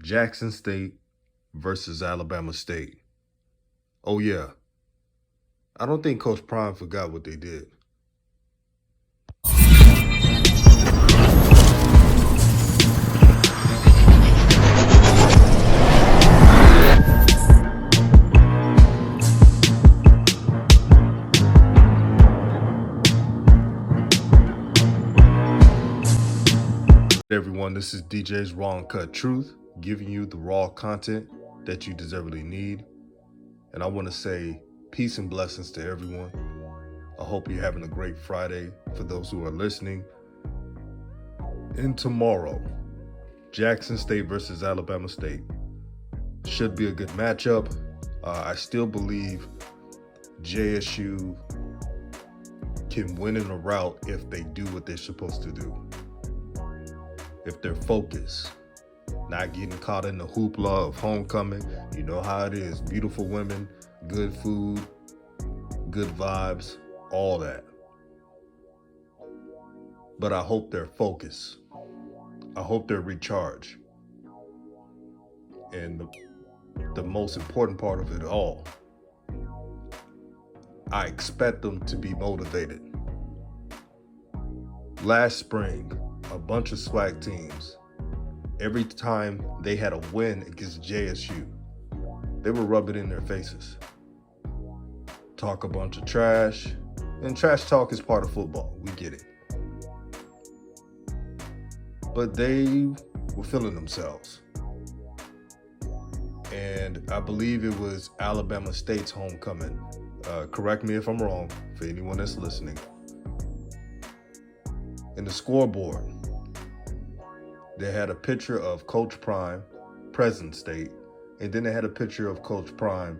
Jackson State versus Alabama State. Oh yeah, I don't think Coach Prime forgot what they did. Everyone, this is DJ's Raw and Cut Truth, giving you the raw content that you deservedly need. And I want to say peace and blessings to everyone. I hope you're having a great Friday for those who are listening. And tomorrow, Jackson State versus Alabama State. Should be a good matchup. I still believe JSU can win in a rout if they do what they're supposed to do. If they're focused, not getting caught in the hoopla of homecoming. You know how it is. Beautiful women, good food, good vibes, all that. But I hope they're focused. I hope they're recharged. And the most important part of it all, I expect them to be motivated. Last spring, a bunch of SWAC teams, every time they had a win against JSU, they were rubbing it in their faces. Talk a bunch of trash, and trash talk is part of football, we get it. But they were feeling themselves. And I believe it was Alabama State's homecoming. Correct me if I'm wrong, for anyone that's listening. In the scoreboard, they had a picture of Coach Prime, present state, and then they had a picture of Coach Prime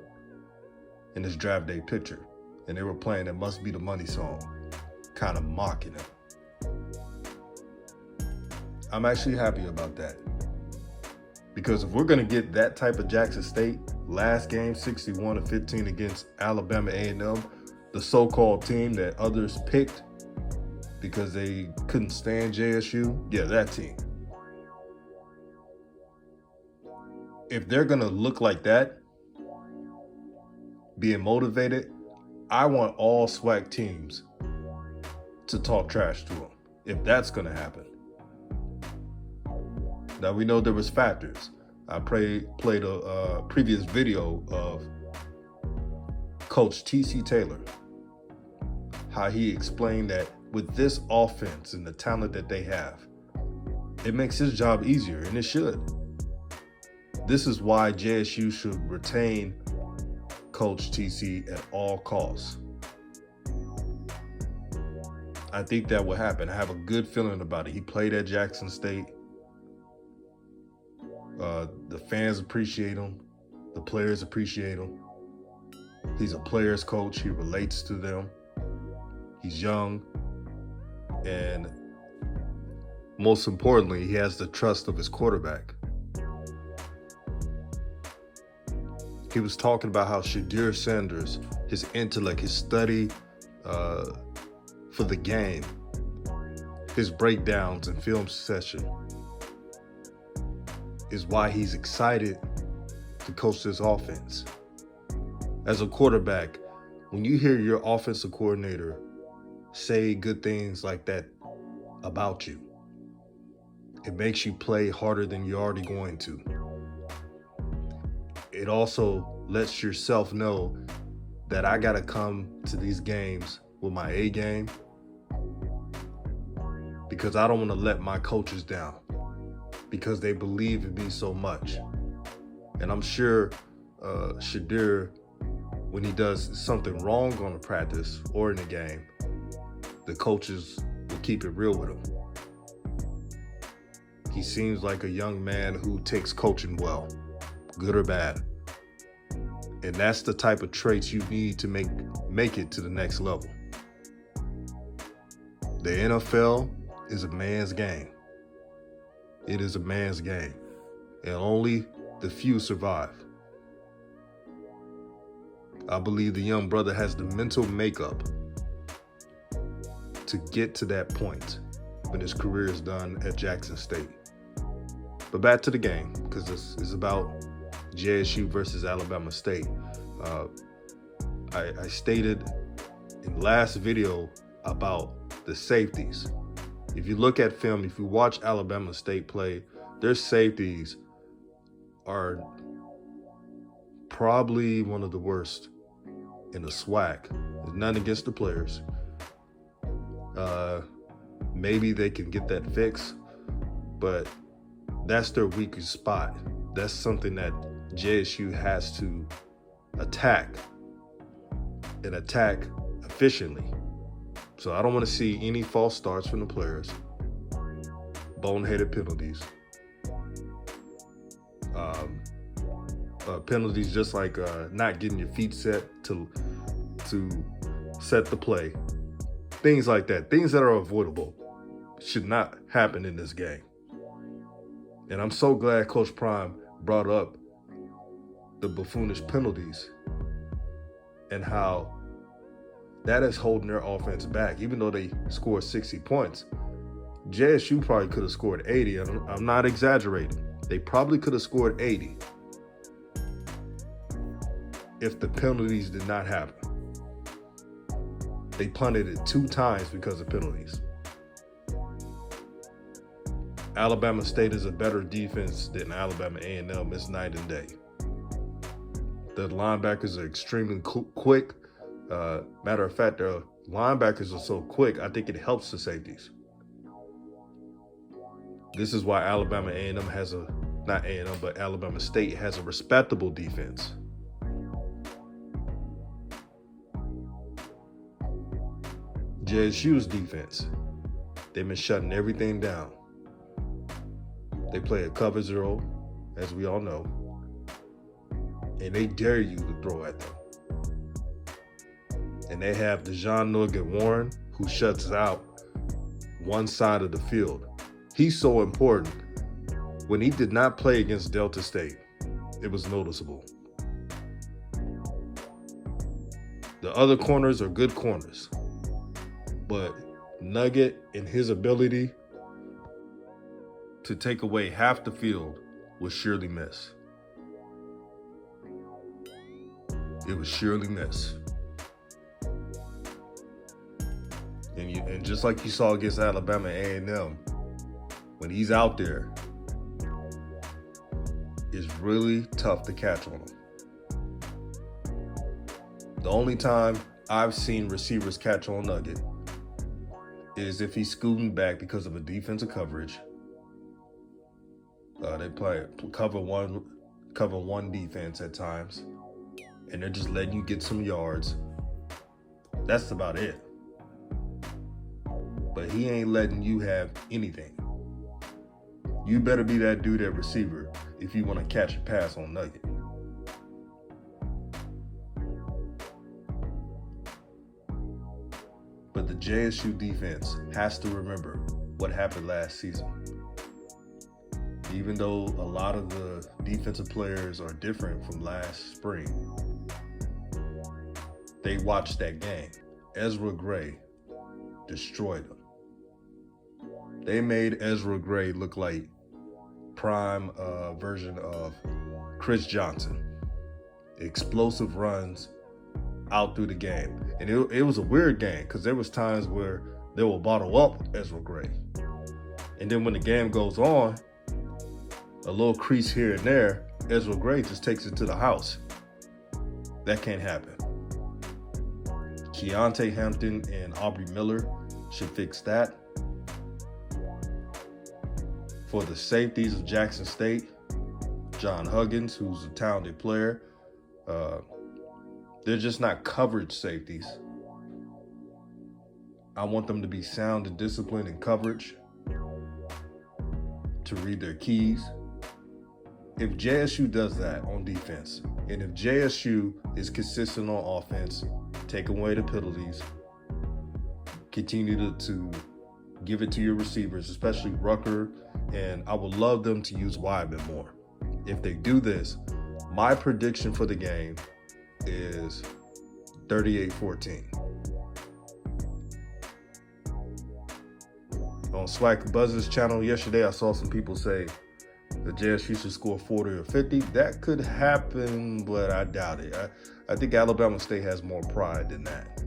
in his draft day picture. And they were playing It Must Be the Money song, kind of mocking him. I'm actually happy about that. Because if we're going to get that type of Jackson State, last game 61-15 against Alabama A&M, the so-called team that others picked because they couldn't stand JSU, yeah, that team. If they're going to look like that, being motivated, I want all SWAC teams to talk trash to them, if that's going to happen. Now, we know there was factors. I played a previous video of Coach T.C. Taylor, how he explained that with this offense and the talent that they have, it makes his job easier, and it should. This is why JSU should retain Coach TC at all costs. I think that will happen. I have a good feeling about it. He played at Jackson State. The fans appreciate him. The players appreciate him. He's a player's coach. He relates to them. He's young. And most importantly, he has the trust of his quarterback. He was talking about how Shadir Sanders, his intellect, his study for the game, his breakdowns and film session is why he's excited to coach this offense. As a quarterback, when you hear your offensive coordinator say good things like that about you, it makes you play harder than you're already going to. It also lets yourself know that I gotta come to these games with my A game because I don't want to let my coaches down because they believe in me so much. And I'm sure Shadir, when he does something wrong on a practice or in a game, the coaches will keep it real with him. He seems like a young man who takes coaching well, good or bad. And that's the type of traits you need to make it to the next level. The NFL is a man's game. It is a man's game. And only the few survive. I believe the young brother has the mental makeup to get to that point when his career is done at Jackson State. But back to the game. because it's about JSU versus Alabama State. I stated in the last video about the safeties. If you look at film, if you watch Alabama State play, their safeties are probably one of the worst in the SWAC. There's nothing against the players. Maybe they can get that fixed, but that's their weakest spot. That's something that JSU has to attack and attack efficiently. So I don't want to see any false starts from the players, boneheaded penalties. Penalties just like not getting your feet set to set the play. Things like that, things that are avoidable, should not happen in this game. And I'm so glad Coach Prime brought up the buffoonish penalties and how that is holding their offense back. Even though they scored 60 points, JSU probably could have scored 80. I'm not exaggerating. They probably could have scored 80 if the penalties did not happen. They punted it 2 times because of penalties. Alabama State is a better defense than Alabama A&M. It's night and day. The linebackers are extremely quick. Matter of fact, their linebackers are so quick, I think it helps the safeties. This is why Alabama A&M has not A&M, but Alabama State has a respectable defense. JSU's defense, they've been shutting everything down. They play a cover 0, as we all know, and they dare you to throw at them. And they have DeJohn Nugent-Warren, who shuts out one side of the field. He's so important. When he did not play against Delta State, it was noticeable. The other corners are good corners, but Nugget and his ability to take away half the field was surely missed. It was surely missed. And just like you saw against Alabama A&M, when he's out there, it's really tough to catch on him. The only time I've seen receivers catch on Nugget is if he's scooting back because of a defensive coverage. They play cover one defense at times, and they're just letting you get some yards. That's about it. But he ain't letting you have anything. You better be that dude at receiver if you want to catch a pass on Nugget. But the JSU defense has to remember what happened last season. Even though a lot of the defensive players are different from last spring, they watched that game. Ezra Gray destroyed them. They made Ezra Gray look like prime version of Chris Johnson. Explosive runs out through the game. And it was a weird game because there was times where they will bottle up Ezra Gray. And then when the game goes on, a little crease here and there, Ezra Gray just takes it to the house. That can't happen. Keontae Hampton and Aubrey Miller should fix that. For the safeties of Jackson State, John Huggins, who's a talented player, they're just not coverage safeties. I want them to be sound and disciplined in coverage, to read their keys. If JSU does that on defense, and if JSU is consistent on offense, take away the penalties, continue to give it to your receivers, especially Rucker, and I would love them to use Weidman more. If they do this, my prediction for the game is 38-14. On SWAC Buzz's channel yesterday, I saw some people say the JSU should score 40 or 50. That could happen, but I doubt it. I think Alabama State has more pride than that.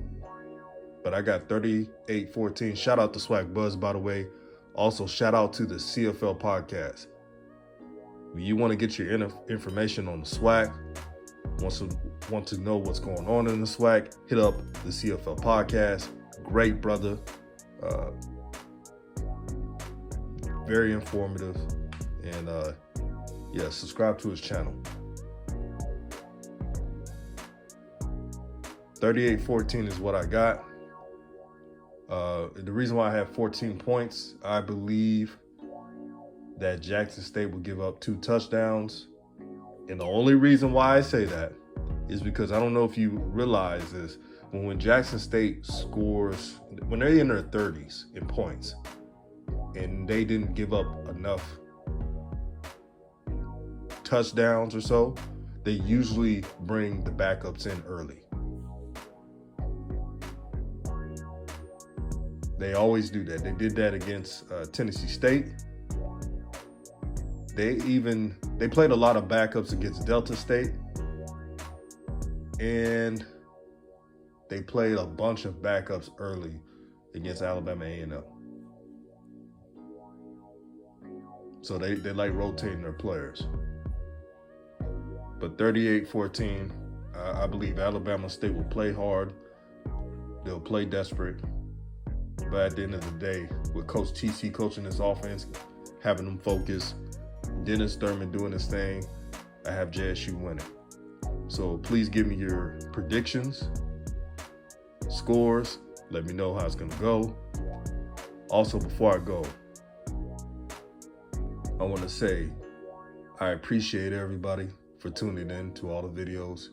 But I got 38-14. Shout out to Swac Buzz, by the way. Also, shout out to the CFL podcast. When you want to get your information on the SWAC, want to know what's going on in the SWAC, hit up the CFL podcast. Great brother. Very informative. And yeah, subscribe to his channel. 38-14 is what I got. The reason why I have 14 points, I believe that Jackson State will give up 2 touchdowns. And the only reason why I say that is because I don't know if you realize this, when Jackson State scores, when they're in their 30s in points, and they didn't give up enough touchdowns or so, they usually bring the backups in early. They always do that. They did that against Tennessee State. They played a lot of backups against Delta State. And they played a bunch of backups early against Alabama A&M. So they like rotating their players. But 38-14, I believe Alabama State will play hard. They'll play desperate. But at the end of the day, with Coach TC coaching this offense, having them focus, Dennis Thurman doing his thing, I have JSU winning. So please give me your predictions, scores. Let me know how it's going to go. Also, before I go, I want to say I appreciate everybody for tuning in to all the videos,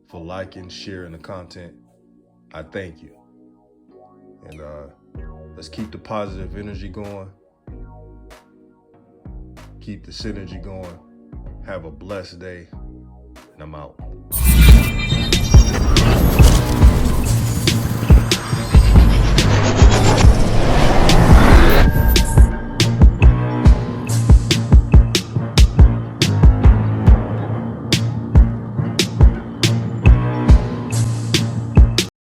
for liking, sharing the content. I thank you. And let's keep the positive energy going. Keep the synergy going. Have a blessed day. And I'm out.